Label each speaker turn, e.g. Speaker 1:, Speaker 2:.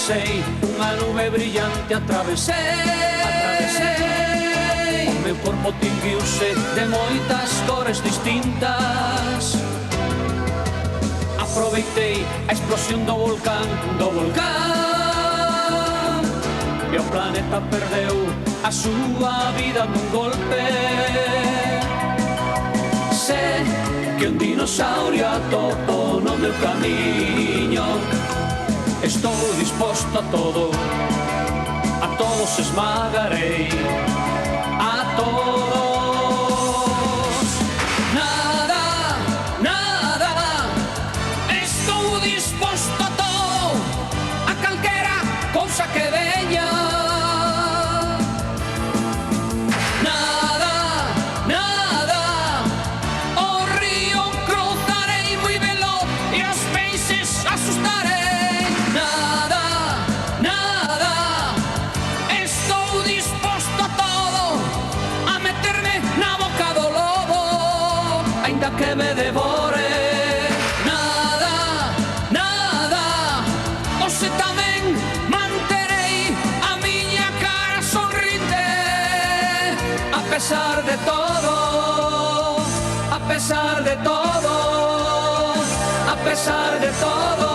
Speaker 1: atravesei unha nube brillante, atravesei. O meu corpo tinguiuse de moitas cores distintas. Aproveitei a explosión do volcán, e o planeta perdeu a súa vida nun golpe. Sé que un dinosaurio atopo no meu camiño. Estou disposto a todo, a todos esmagarei, a todos. Nada, nada, estou disposto a todo, a calquera cousa que veña. Nada, nada, o río cruzarei moi veloz e os peixes asustarei. Nada, nada, estou disposto a todo, a meterme na boca do lobo, aínda que me devore. Nada, nada, hoxe tamén manterei a miña cara sonrinte, a pesar de todo, a pesar de todo, a pesar de todo.